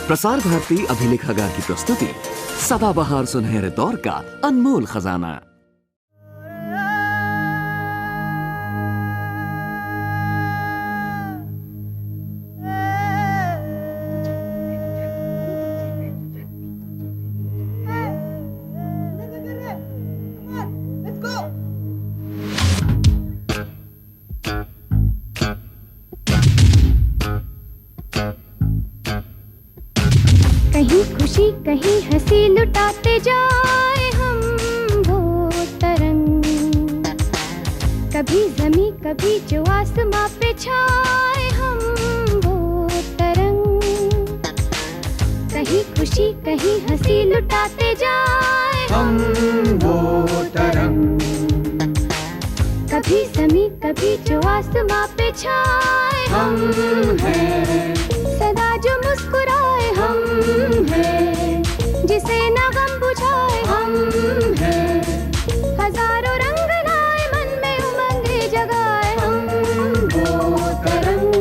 प्रसार भारती अभिलेखागार की प्रस्तुति सदाबहार सुनहरे दौर का अनमोल खजाना। कहीं खुशी कहीं हंसी लुटाते जाए हम वो तरंग, कभी ज़मीं कभी जो आसमां पे छाए हम वो तरंग। कहीं खुशी कहीं हंसी लुटाते जाए हम वो तरंग, कभी ज़मीं कभी जो आसमां पे छाए हम हैं, सदा जो मुस्कुराए हम हैं, जिसे न गम बुझाए हम हैं, हजारों रंग लाए मन में उमंगे जगाए हम वो तरंग।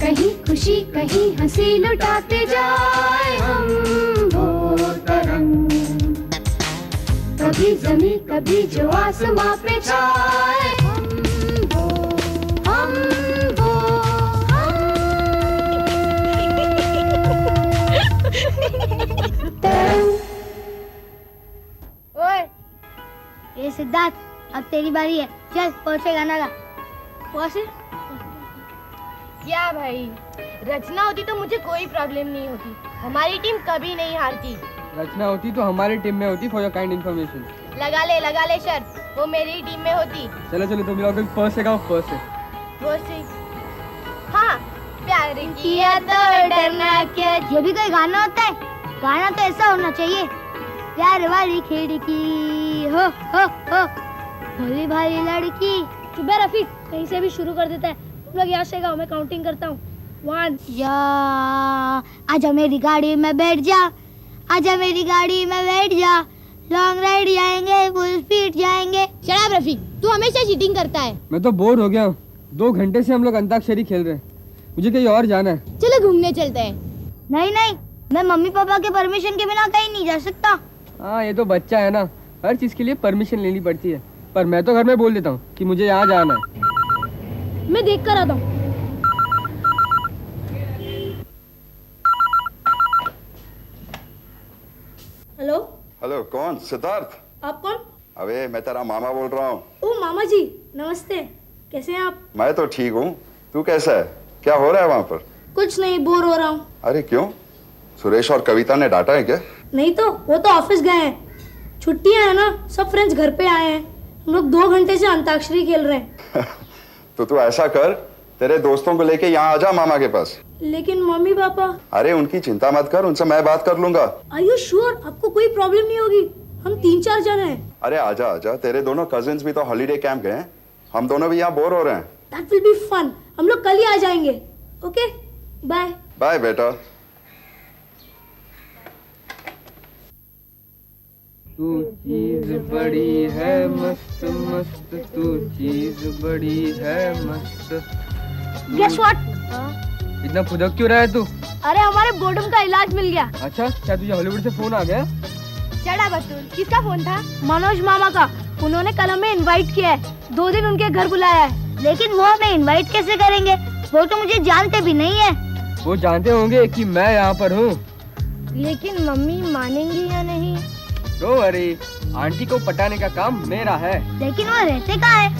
कहीं खुशी कहीं हंसी लुटाते जाए हम वो तरंग, कभी ज़मीं कभी जो आसमां पे छाए हम वो ओए, ये सिद्धार्थ, अब तेरी बारी है। चल पहुंचे गाना गा। पहुंचे? क्या भाई, रचना होती तो मुझे कोई प्रॉब्लम नहीं होती। हमारी टीम कभी नहीं हारती। रचना होती तो हमारी टीम में होती। For your kind information. लगा ले शर्त, वो मेरी टीम में होती। चलो चलो तुम लोग फर्स्ट से गाओ। फर्स्ट से वो से हाँ, प्यार किया तो डरना क्या। ये भी कोई गाना होता है? गाना तो ऐसा होना चाहिए, प्यार वाली खिड़की हो भोली भाली लड़की। चुप है रफीक, कहीं से भी शुरू कर देता है। तुम लोग यहाँ से गाओ, मैं काउंटिंग करता हूँ। 1 या आजा मेरी गाड़ी में बैठ जा, आजा मेरी गाड़ी में बैठ जा, लॉन्ग राइड जाएंगे, फुल स्पीड जाएंगे। शराब रफीक, तू हमेशा चीटिंग करता है। मैं तो बोर हो गया हूँ। 2 घंटे से हम लोग अंताक्षरी खेल रहे हैं। मुझे कहीं और जाना है। चलो घूमने चलते हैं। नहीं, मैं मम्मी पापा के परमिशन के बिना कहीं नहीं जा सकता। हाँ, ये तो बच्चा है ना, हर चीज के लिए परमिशन लेनी पड़ती है। पर मैं तो घर में बोल देता हूँ कि मुझे यहाँ जाना है। मैं देख कर आता हूँ। हेलो, हेलो, कौन? सिद्धार्थ? आप कौन? अबे मैं तेरा मामा बोल रहा हूँ। ओ मामा जी, नमस्ते। कैसे हैं आप? मैं तो ठीक हूँ, तू कैसा है? क्या हो रहा है वहाँ पर? कुछ नहीं, बोर हो रहा हूँ। अरे क्यों? सुरेश और कविता ने डांटा है क्या? नहीं तो, वो तो ऑफिस गए हैं। छुट्टियां है ना, सब फ्रेंड्स घर पे आए हैं। हम लोग 2 घंटे से अंताक्षरी खेल रहे हैं। तो तू ऐसा कर, तेरे दोस्तों को लेके यहाँ आजा मामा के पास। लेकिन मम्मी पापा। अरे उनकी चिंता मत कर, उनसे मैं बात कर लूंगा। Are you sure? आपको कोई प्रॉब्लम नहीं होगी? हम 3-4 जन हैं। अरे आजा आजा, तेरे दोनों कजिन्स भी तो हॉलीडे कैंप गए हैं। हम दोनों भी यहाँ बोर हो रहे हैं। That will be fun. हम लोग कल ही आ जाएंगे। Okay, bye. बाय बेटा। तू चीज बड़ी है मस्त मस्त, तू चीज बड़ी है मस्त। Guess what? इतना फुदक क्यों रहा है तू? अरे हमारे बोर्डम का इलाज मिल गया। अच्छा, क्या तुझे हॉलीवुड से फोन आ गया? चढ़ा बतूल। किसका फोन था? मनोज मामा का। उन्होंने कल हमें इनवाइट किया है। 2 दिन उनके घर बुलाया है। लेकिन वो हमें इनवाइट कैसे करेंगे? वो तो मुझे जानते भी नहीं है। वो जानते होंगे कि मैं यहाँ पर हूँ। लेकिन मम्मी मानेंगी या नहीं? तो अरे आंटी को पटाने का काम मेरा है। लेकिन वो रहते कहाँ है?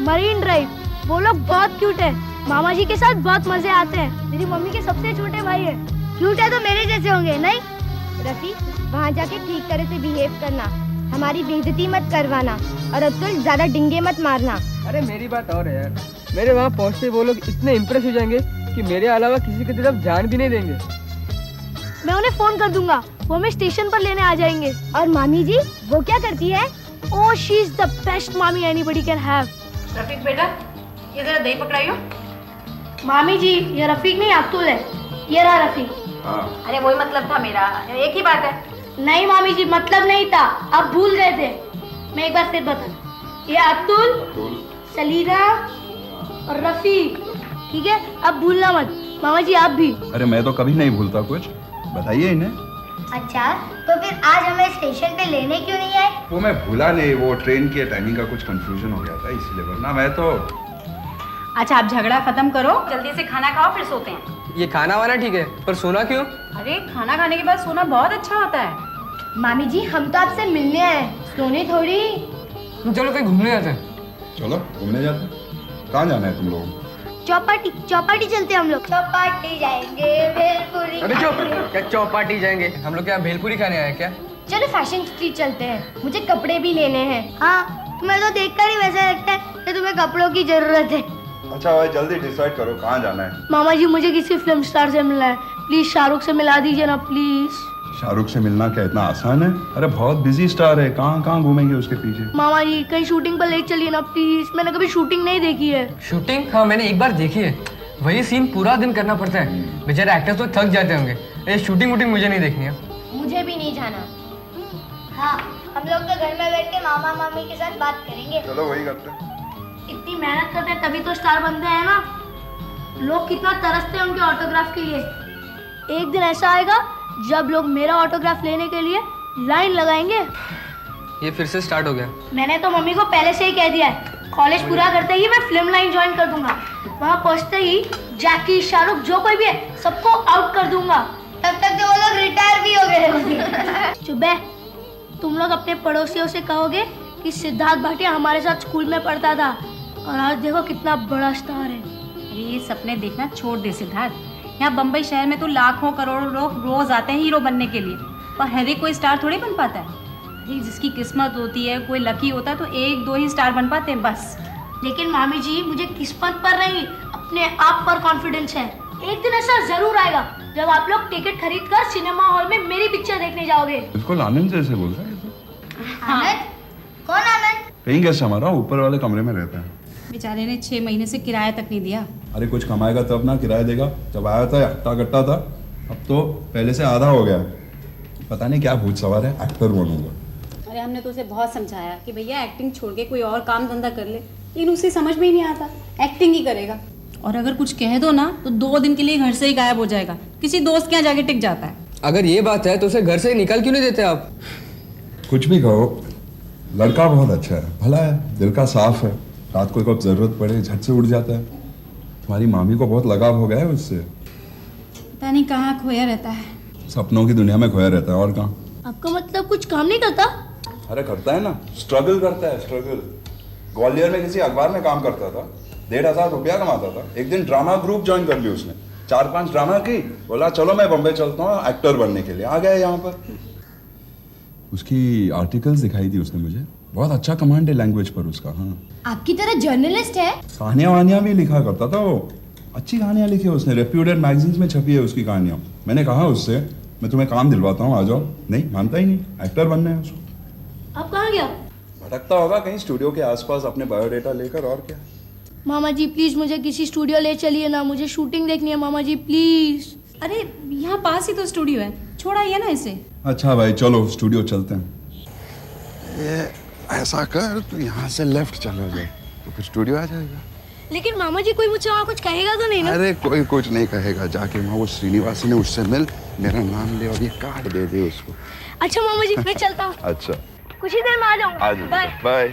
Marine drive. वो लोग बहुत क्यूट है। मामा जी के साथ बहुत मजे आते हैं। मेरी मम्मी के सबसे छोटे भाई है। क्यूट है तो मेरे जैसे होंगे नहीं? रफी, वहाँ जाके ठीक तरह से बिहेव करना, हमारी बेइज्जती मत करवाना, और अब्दुल ज्यादा डिंगे मत मारना। अरे मेरी बात और है यार, मेरे वहाँ पहुँचते वो लोग इतने इम्प्रेस हो जाएंगे कि मेरे अलावा किसी की तरफ जान भी नहीं देंगे। मैं उन्हें फोन कर दूंगा, वो हमें स्टेशन पर लेने आ जाएंगे। और मामी जी, वो क्या करती है? ओह, शी इज द बेस्ट मामी एनीबॉडी कैन हैव। रफीक बेटा, ये जरा दही पकड़ाइयो। मामी जी, ये रफीक नहीं अब्दुल है। ये रहा रफीक। अरे वही मतलब था मेरा, एक ही बात है। नहीं मामी जी, मतलब नहीं था, आप भूल गए थे। मैं एक बार फिर बता, ये अब्दुल, सलीना और रफीक, ठीक है? अब भूलना मत। मामा जी आप भी। अरे मैं तो कभी नहीं भूलता कुछ, बताइए इन्हें। अच्छा तो फिर आज हमें स्टेशन पे लेने क्यों नहीं आए? वो मैं भूला नहीं, वो ट्रेन की टाइमिंग का कुछ कंफ्यूजन हो गया था इसलिए, वरना मैं तो। अच्छा आप झगड़ा खत्म करो, जल्दी से खाना खाओ फिर सोते हैं। ये खाना वाना ठीक है, पर सोना क्यों? अरे खाना खाने के बाद सोना बहुत अच्छा होता है। मामी जी हम तो आपसे मिलने आए, सोने थोड़ी। चलो कहीं घूमने जाते हैं। चलो घूमने जाते हैं। कहाँ जाना है तुम लोग? चौपाटी, चौपाटी चलते हम लोग। चौपाटी जाएंगे, भेलपुरी। अरे चुप, क्या चौपाटी जाएंगे? हम लोग क्या भेलपुरी खाने आए क्या? चलो फैशन स्ट्रीट चलते हैं, मुझे कपड़े भी लेने हैं। हाँ तुम्हें तो देखकर ही वैसा लगता है कि तुम्हें कपड़ों की जरूरत है। अच्छा भाई जल्दी डिसाइड करो कहाँ जाना है। मामा जी मुझे किसी फिल्म स्टार से मिलना है, प्लीज शाहरुख से मिला दीजिए ना प्लीज। शाहरुख से मिलना क्या इतना आसान है? अरे बहुत बिजी स्टार है, कहाँ कहाँ घूमेंगे उसके पीछे। मामा जी कहीं शूटिंग पर ले चलिए ना प्लीज, मैंने कभी शूटिंग नहीं देखी है। शूटिंग? हाँ मैंने एक बार देखी है, वही सीन पूरा दिन करना पड़ता है, बेचारे एक्टर्स तो थक जाते होंगे। ये शूटिंग वूटिंग मुझे नहीं देखनी है। मुझे भी नहीं जाना। हाँ हम लोग तो घर में बैठ के मामा मामी के साथ बात करेंगे। चलो वही करते हैं। इतनी मेहनत करते हैं तभी तो स्टार बनते हैं ना। लोग कितना तरसते हैं उनके ऑटोग्राफ के लिए। एक दिन ऐसा आएगा जब लोग मेरा ऑटोग्राफ लेने के लिए लाइन लगाएंगे। ये फिर से स्टार्ट हो गया। मैंने तो मम्मी को पहले से ही कह दिया है, कॉलेज पूरा करते ही मैं फिल्म लाइन ज्वाइन कर दूंगा। वहाँ पहुँचते ही जैकी, शाहरुख जो कोई भी है सबको आउट कर दूंगा। तब तक तो वो लोग रिटायर भी हो गए होंगे। चुबे, तुम लोग अपने पड़ोसियों से कहोगे कि सिद्धार्थ भाटिया हमारे साथ स्कूल में पढ़ता था और आज देखो कितना बड़ा स्टार है। अरे ये सपने देखना छोड़ दे सिद्धार्थ, यहाँ बम्बई शहर में तो लाखों करोड़ों लोग रोज आते हैं हीरो बनने के लिए, पर हर एक कोई स्टार थोड़ी बन पाता है। अरे जिसकी किस्मत होती है, कोई लकी होता है तो एक दो ही स्टार बन पाते हैं बस। लेकिन मामी जी मुझे किस्मत पर नहीं अपने आप पर कॉन्फिडेंस है। एक दिन ऐसा जरूर आएगा जब आप लोग टिकट खरीद कर सिनेमा हॉल में मेरी पिक्चर देखने जाओगे। बिल्कुल आनंद जैसे बोल रहा है। आनंद? कौन आनंद? कहीं गेस्ट हमारा ऊपर वाले कमरे में रहता है। बेचारे ने 6 महीने से किराया तक नहीं दिया। अरे कुछ कमाएगा तब ना किराया देगा। जब आया था हट्टा कट्टा था, अब तो पहले से आधा हो गया है। पता नहीं क्या भूत सवार है, एक्टर बनूंगा। अरे हमने तो उसे बहुत समझाया कि भैया एक्टिंग छोड़ के कोई और काम धंधा कर ले, लेकिन उसे समझ में ही नहीं आता, एक्टिंग ही करेगा। और अगर कुछ कह दो ना तो 2 दिन के लिए घर से ही गायब हो जाएगा, किसी दोस्त के यहाँ जाके टिक जाता है। अगर ये बात है तो उसे घर से निकाल क्यों नहीं देते आप? कुछ भी कहो, लड़का बहुत अच्छा है, भला है, दिल का साफ है। रात को कब जरूरत पड़े झट से उड़ जाता है। तुम्हारी मामी को बहुत लगाव हो गया है उससे। पता नहीं कहाँ खोया रहता है, सपनों की दुनिया में खोया रहता है। और कहाँ? आपका मतलब कुछ काम नहीं करता? अरे करता है ना, स्ट्रगल करता है, स्ट्रगल। ग्वालियर में किसी अखबार में काम करता था, 1,500 रुपया कमाता था। एक दिन ड्रामा ग्रुप ज्वाइन कर ली उसने, 4-5 ड्रामा की, बोला चलो मैं बम्बई चलता हूँ एक्टर बनने के लिए। आ गया यहाँ पर। उसकी आर्टिकल्स दिखाई थी उसने मुझे, बहुत अच्छा कमांड है लैंग्वेज पर उसका। हाँ आपकी तरह जर्नलिस्ट है? कहानियां वानियां भी लिखा करता था वो, अच्छी कहानियां लिखी है उसने, रेप्यूटेड मैगजीन्स में छपी है उसकी कहानियां। मैंने कहा उससे मैं तुम्हें काम दिलवाता हूँ, आ जाओ। नहीं मानता ही नहीं, एक्टर बनना है उसको। आप कहाँ गया? भटकता होगा कहीं स्टूडियो के आसपास अपने बायोडेटा लेकर, और क्या। मामा जी प्लीज मुझे किसी स्टूडियो ले चलिए ना, मुझे शूटिंग देखनी है मामा जी प्लीज। अरे यहाँ पास ही तो स्टूडियो है, छोड़ाइए ना इसे। अच्छा भाई चलो स्टूडियो चलते हैं। ये ऐसा कर, तू यहाँ से लेफ्ट चलो जाए तो फिर स्टूडियो आ जाएगा। लेकिन मामा जी कोई मुझसे वहाँ कुछ कहेगा तो नहीं ना? अरे कोई कुछ नहीं कहेगा, जाके वहाँ वो श्रीनिवासी ने उससे मिल, मेरा नाम ले और ये कार्ड दे दे उसको। अच्छा मामा जी मैं चलता हूँ। अच्छा कुछ ही देर में आ जाऊंगा। आ जाओ, बाय।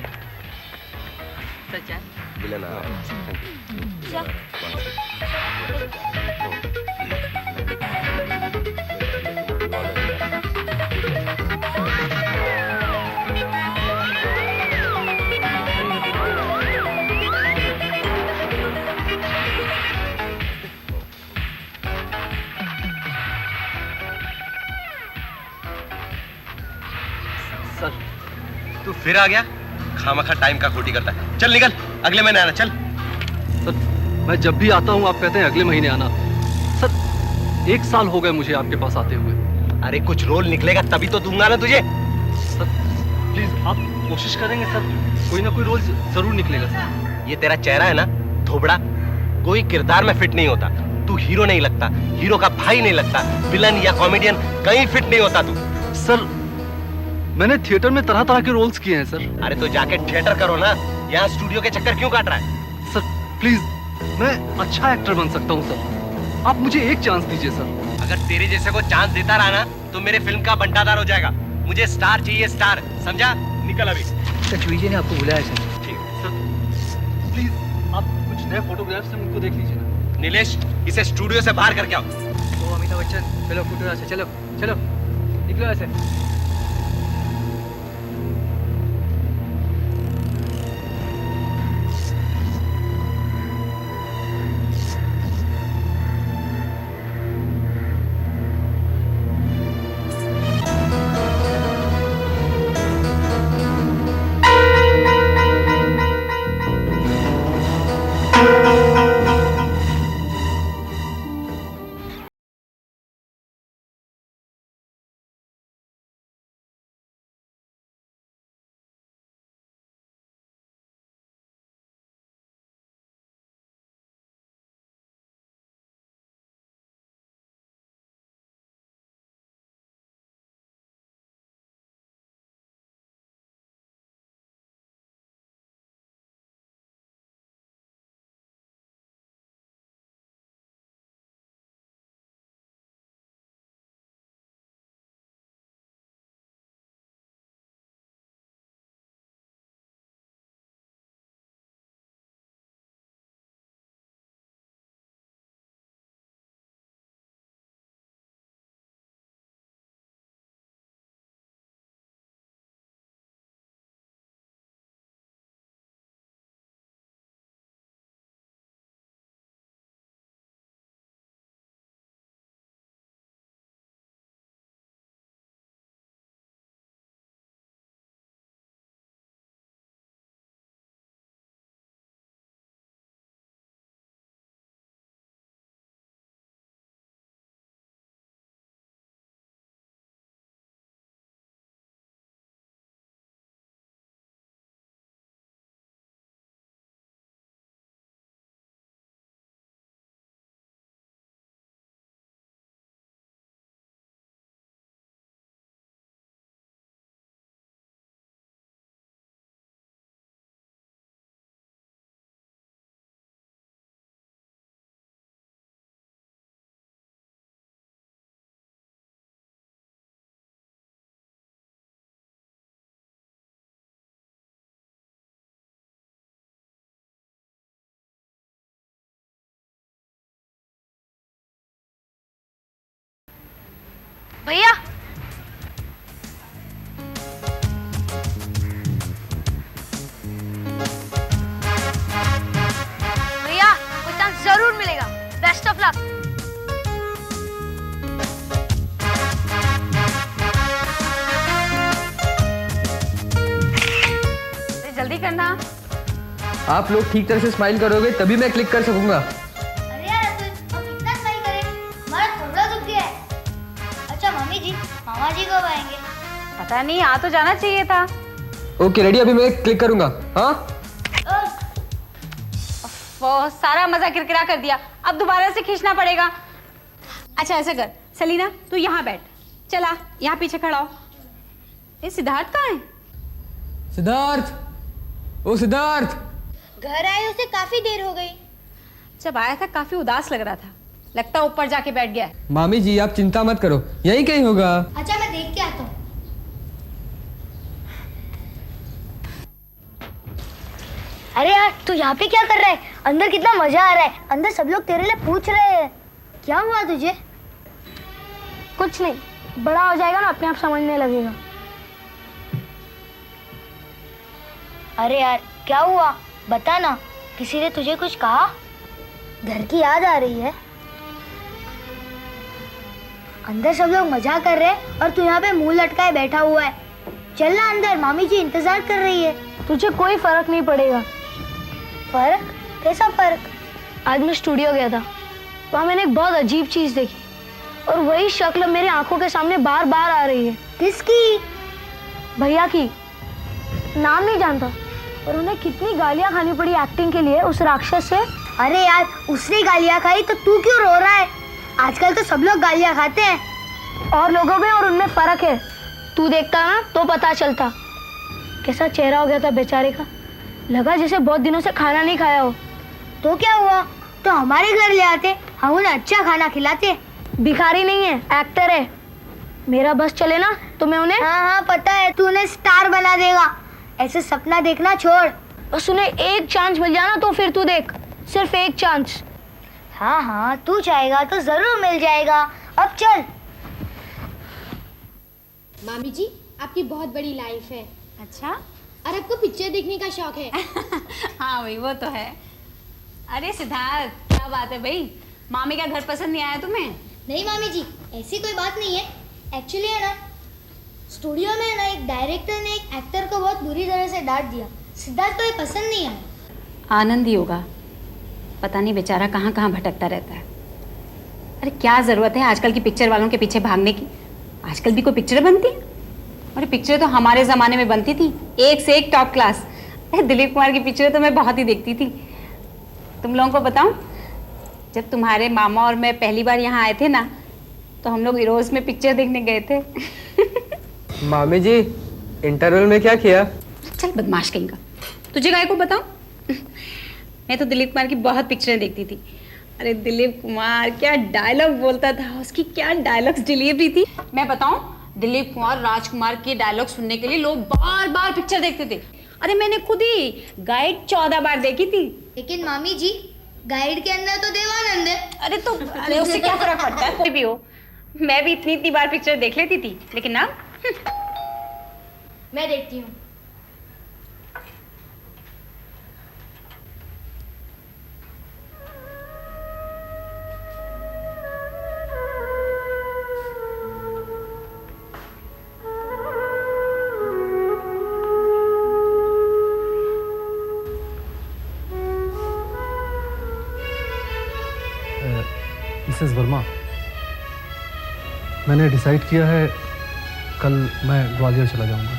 सर तू फिर आ गया, खामखा टाइम का खोटी करता है। चल निकल, अगले महीने आना। चल सर मैं जब भी आता हूँ आप कहते हैं अगले महीने आना। सर 1 साल हो गए मुझे आपके पास आते हुए। अरे कुछ रोल निकलेगा तभी तो दूंगा ना तुझे। सर प्लीज आप कोशिश करेंगे सर, कोई ना कोई रोल जरूर निकलेगा सर। ये तेरा चेहरा है ना धोबड़ा, कोई किरदार में फिट नहीं होता। तू हीरो नहीं लगता, हीरो का भाई नहीं लगता, विलन या कॉमेडियन कहीं फिट नहीं होता तू। सर मैंने थिएटर में तरह तरह के रोल्स किए हैं सर। अरे तो जाके थिएटर करो ना, यहाँ स्टूडियो के चक्कर क्यों काट रहा है? सर प्लीज मैं अच्छा एक्टर बन सकता हूँ सर, आप मुझे एक चांस दीजिए सर। अगर तेरे जैसे को चांस देता रहा ना तो मेरे फिल्म का बंटादार हो जाएगा। मुझे स्टार चाहिए, स्टार, समझा? निकल अभी। कचुई जी ने आपको बुलाया सर। ठीक सर, प्लीज आप कुछ नए फोटोग्राफ्स हैं उनको देख लीजिए ना। नीलेश, इसे स्टूडियो से बाहर करके आओ। तो अमिताभ बच्चन, चलो फोटो से, चलो चलो निकलो ऐसे। भैया भैया कोई चांस जरूर मिलेगा। Best of luck. जल्दी करना। आप लोग ठीक तरह से स्माइल करोगे तभी मैं क्लिक कर सकूंगा। अरे यार तो कितना स्माइल करें, हमारा थोड़ा दुख गया है। अच्छा मम्मी जी, मामा जी कब आएंगे? पता नहीं, आ तो जाना चाहिए था। ओके रेडी, अभी मैं क्लिक करूंगा। हाँ वो सारा मजा किरकिरा कर दिया, अब दोबारा से खींचना पड़ेगा। अच्छा ऐसा कर सलीना, तू यहाँ बैठ, चला यहाँ पीछे खड़ा हो। ये सिद्धार्थ कहाँ है? सिद्धार्थ, ओ सिद्धार्थ। घर आए उसे काफी देर हो गई। जब आया था काफी उदास लग रहा था, लगता ऊपर जाके बैठ गया। मामी जी आप चिंता मत करो, यहीं कहीं होगा। अच्छा मैं देख के आता हूँ। अरे यार तू यहाँ पे क्या कर रहा है? अंदर कितना मजा आ रहा है, अंदर सब लोग तेरे लिए पूछ रहे हैं। क्या हुआ तुझे? कुछ नहीं, बड़ा हो जाएगा ना अपने आप समझने लगेगा। अरे यार क्या हुआ बता ना, किसी ने तुझे कुछ कहा? घर की याद आ रही है? अंदर सब लोग मजा कर रहे हैं और तू यहाँ पे मुंह लटकाए बैठा हुआ है। चल ना अंदर, मामी जी इंतजार कर रही है। तुझे कोई फर्क नहीं पड़ेगा। फर्क? कैसा फर्क? आज मैं स्टूडियो गया था, वहाँ मैंने एक बहुत अजीब चीज देखी और वही शक्ल मेरी आंखों के सामने बार बार आ रही है। किसकी? भैया की। नाम नहीं जानता और उन्हें कितनी गालियां खानी पड़ी एक्टिंग के लिए उस राक्षस से। अरे यार उसने गालियां खाई तो तू क्यों रो रहा है? आजकल तो सब लोग गालियां खाते हैं। और लोगों में और उनमें फर्क है, तू देखता ना तो पता चलता। कैसा चेहरा हो गया था बेचारे का, लगा जैसे बहुत दिनों से खाना नहीं खाया हो। तो क्या हुआ, तो हमारे घर ले आते, हम उन्हें अच्छा खाना खिलाते। भिखारी नहीं है, एक्टर है। मेरा बस चले ना तो मैं उन्हें। हाँ पता है, तू उन्हें स्टार बना देगा। ऐसे सपना देखना छोड़। बस उन्हें एक चांस मिल जाना तो फिर तू देख, सिर्फ एक चांस। हाँ तू चाहेगा तो जरूर मिल जाएगा। अब चल। मामी जी, आपकी बहुत बड़ी लाइफ है अच्छा। और आपको पिक्चर देखने का शौक है। हाँ भाई वो तो है। अरे सिद्धार्थ, क्या बात है भाई, मामी का घर पसंद नहीं आया तुम्हें? नहीं मामी जी, ऐसी कोई बात नहीं है। एक्चुअली है ना, स्टूडियो में ना एक डायरेक्टर ने एक एक्टर को बहुत बुरी तरह से डांट दिया। सिद्धार्थ को ये पसंद नहीं आया। आनंद ही होगा, पता नहीं बेचारा कहाँ कहाँ भटकता रहता है। अरे क्या ज़रूरत है आजकल की पिक्चर वालों के पीछे भागने की? आजकल भी कोई पिक्चर बनती है? अरे पिक्चर तो हमारे ज़माने में बनती थी, एक से एक टॉप क्लास। अरे दिलीप कुमार की पिक्चर तो मैं बहुत ही देखती थी। तुम लोगों को बताऊं, जब तुम्हारे मामा और मैं पहली बार यहाँ आए थे ना, तो हम लोग इरोज में पिक्चर देखने गए थे। मामी जी, इंटरवल में क्या किया? चल बदमाश कहीं का, तुझे गाय को बताऊं? मैं तो दिलीप कुमार की बहुत पिक्चरें देखती थी। अरे दिलीप कुमार क्या डायलॉग बोलता था, उसकी क्या डायलॉग्स डिलीवरी थी। मैं बताऊं, दिलीप कुमार, राजकुमार के डायलॉग सुनने के लिए लोग बार बार पिक्चर देखते थे। अरे मैंने खुद ही गाइड 14 बार देखी थी। लेकिन मामी जी, गाइड के अंदर तो देवानंद है। अरे उससे क्या फर्क पड़ता है, कोई भी हो। मैं भी इतनी बार पिक्चर देख लेती थी, लेकिन अब मैं देखती हूँ। मिसेस वर्मा, मैंने डिसाइड किया है कल मैं ग्वालियर चला जाऊंगा।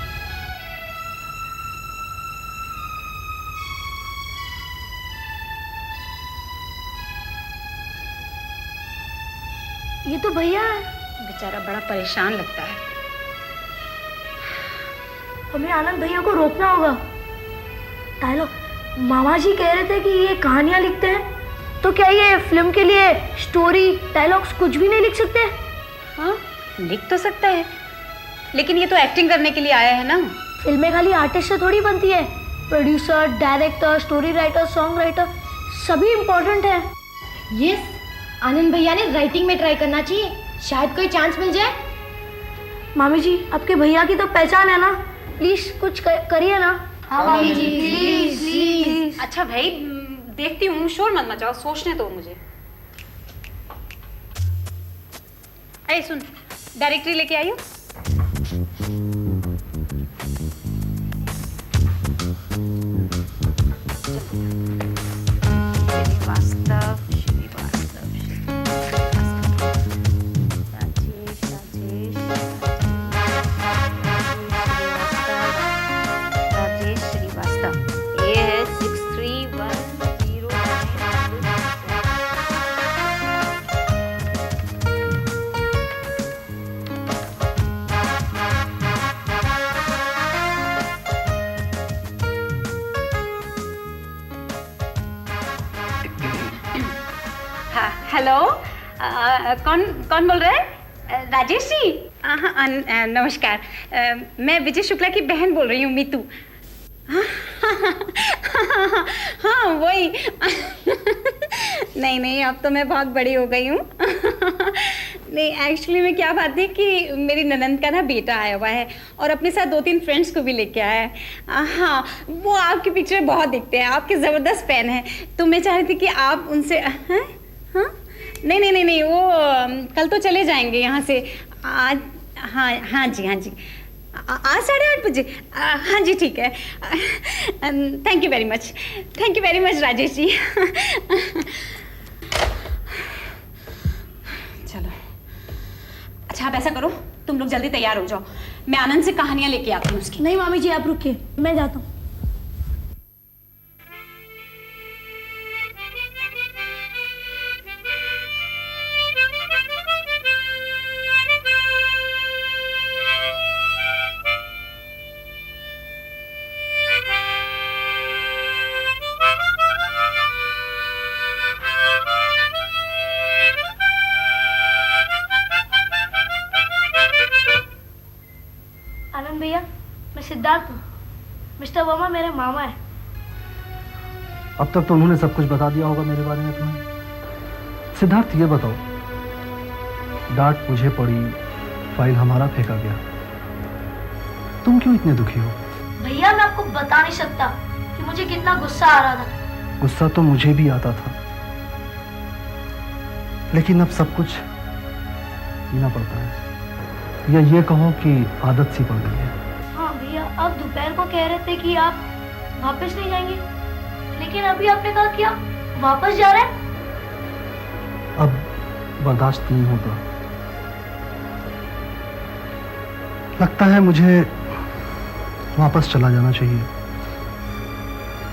ये तो भैया है। बेचारा बड़ा परेशान लगता है। हमें आनंद भैया को रोकना होगा। डायलॉग मामा जी कह रहे थे कि ये कहानियां लिखते हैं, तो क्या ये फिल्म के लिए स्टोरी डायलॉग्स कुछ भी नहीं लिख सकते? हाँ लिख तो सकता है, लेकिन ये तो एक्टिंग करने के लिए आया है ना। फिल्में खाली आर्टिस्ट से थोड़ी बनती है। Producer, director, story writer, song writer सभी इम्पोर्टेंट है। यस, आनंद भैया ने राइटिंग में ट्राई करना चाहिए, शायद कोई चांस मिल जाए। मामी जी, आपके भैया की तो पहचान है ना, प्लीज कुछ करिए ना। हाँ मामी जी, प्लीज प्लीज। अच्छा भाई, देखती हूँ, शोर मत मचाओ, सोचने दो मुझे। अरे सुन, डायरेक्टरी लेके आई हो? हेलो, कौन कौन बोल रहा है? राजेश जी? हाँ नमस्कार, मैं विजय शुक्ला की बहन बोल रही हूँ, मीतू। हाँ वही। नहीं अब तो मैं बहुत बड़ी हो गई हूँ। नहीं एक्चुअली में क्या बात है कि मेरी ननंद का ना बेटा आया हुआ है और अपने साथ 2-3 फ्रेंड्स को भी लेके आया है। हाँ वो आपकी पिक्चर बहुत देखते हैं, आपके ज़बरदस्त फैन हैं, तो मैं चाह रही थी कि आप उनसे। हाँ हाँ नहीं वो कल तो चले जाएंगे यहाँ से आज। हाँ जी आज 8:30 बजे। हाँ जी ठीक है। Thank you very much Rajesh ji. चलो अच्छा, आप ऐसा करो, तुम लोग जल्दी तैयार हो जाओ, मैं आनंद से कहानियां लेके आती हूँ उसकी। नहीं मामी जी, आप रुकिए, मैं जाता हूँ। सिद्धार्थ, मिस्टर वर्मा मेरे मामा है। अब तक तो उन्होंने सब कुछ बता दिया होगा मेरे बारे में तुम्हें। सिद्धार्थ ये बताओ, डांट मुझे पड़ी, फाइल हमारा फेंका गया, तुम क्यों इतने दुखी हो? भैया मैं आपको बता नहीं सकता कि मुझे कितना गुस्सा आ रहा था। गुस्सा तो मुझे भी आता था, लेकिन अब सब कुछ जीना पड़ता है, या ये कहो कि आदत सी पड़ गई है। हाँ भैया, आप दोपहर को कह रहे थे कि आप वापस नहीं जाएंगे, लेकिन अभी आपने कहा कि आप वापस जा रहे हैं। अब बर्दाश्त नहीं होता, लगता है मुझे वापस चला जाना चाहिए।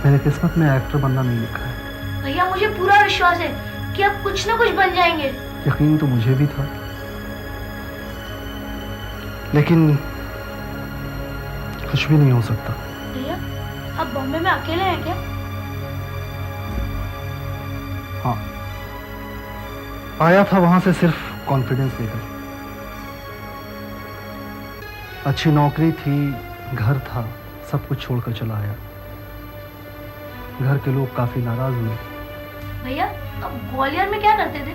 मेरे किस्मत में एक्टर बनना नहीं लिखा है। भैया मुझे पूरा विश्वास है कि आप कुछ ना कुछ बन जाएंगे। यकीन तो मुझे भी था, लेकिन कुछ भी नहीं हो सकता। भैया आप बॉम्बे में अकेले हैं क्या? हाँ, आया था वहां से सिर्फ कॉन्फिडेंस लेकर। अच्छी नौकरी थी, घर था, सब कुछ छोड़कर चला आया। घर के लोग काफी नाराज हुए। भैया आप ग्वालियर में क्या करते थे?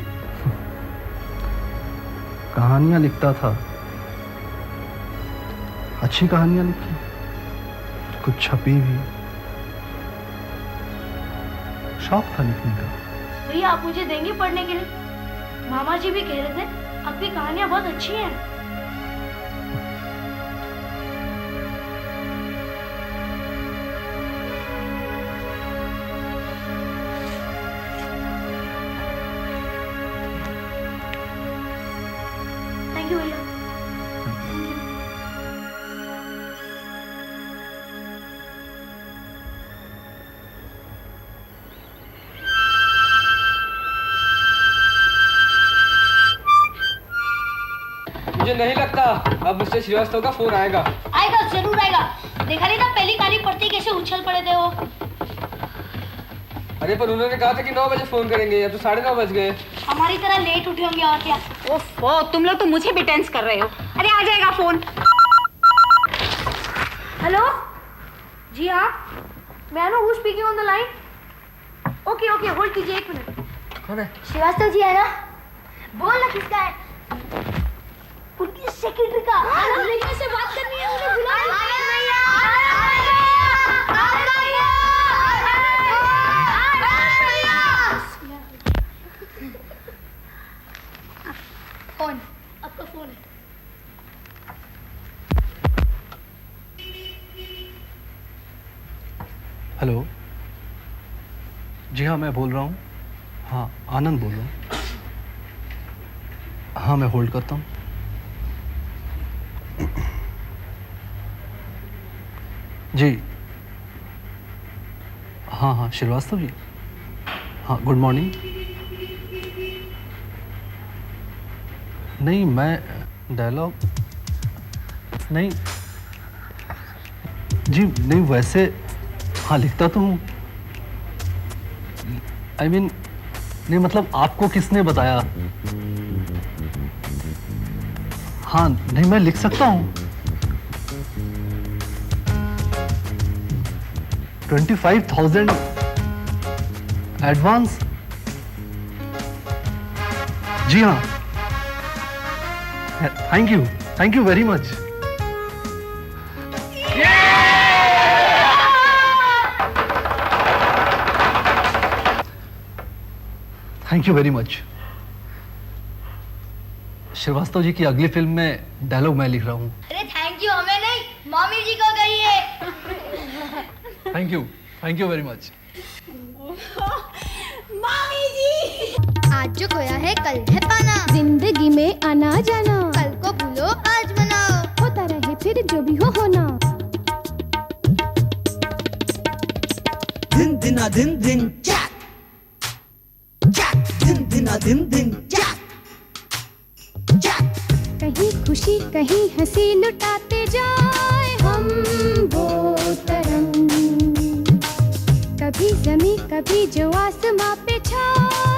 कहानियां लिखता था, अच्छी कहानियां लिखी, कुछ छपी भी। शौक था लिखने का। भैया आप मुझे देंगे पढ़ने के लिए? मामा जी भी कह रहे थे आपकी कहानियां बहुत अच्छी हैं। थैंक यू भैया। मुझे नहीं लगता अब मिस्टर श्रीवास्तव का फोन आएगा। आएगा, जरूर आएगा। देखा नहीं था पहली कहानी पढ़ते ही कैसे उछल पड़े थे वो। अरे पर उन्होंने कहा था कि 9 बजे फोन करेंगे, अब तो 9:30 बज गए। हमारी तरह लेट उठे होंगे और क्या। ओफो, तुम लोग तो मुझे भी टेंस कर रहे हो। अरे आ जाएगा फोन। हेलो जी हाँ, मैं हूँ speaking on the line. Okay okay, hold कीजिए 1 मिनट। कौन है? श्रीवास्तव जी है ना? बोल ना किसका है? उनकी सेक्रेटरी का। लेकिन से बात करनी है, उन्हें बुला फोन। आपका फोन है। हेलो, जी हाँ मैं बोल रहा हूँ। हाँ आनंद बोल रहा हूँ। हाँ मैं होल्ड करता हूँ। जी हाँ हाँ श्रीवास्तव जी, हाँ गुड मॉर्निंग। नहीं मैं डायलॉग नहीं जी, नहीं वैसे हाँ लिखता तो हूँ। I mean, नहीं मतलब आपको किसने बताया? हाँ नहीं मैं लिख सकता हूँ। 25,000 एडवांस। जी हाँ, thank you very much. Thank you very much. Srivastava ji की अगली फिल्म में डायलॉग मैं लिख रहा हूँ। अरे थैंक यू हमें नहीं, मम्मी जी को कहिए। Thank you very much. Mummy ji, आज जो खोया है कल है पाना। जिंदगी में आना जाना, कल को भूलो आज मनाओ। होता रहे फिर जो भी हो होना। दिन दिना दिन दिन चैक चैक, दिन दिना दिन दिन चैक चैक। कहीं खुशी कहीं हंसी लुटाते जाए हम वो तरंग, कभी जमी कभी जो आसमां पे छाए।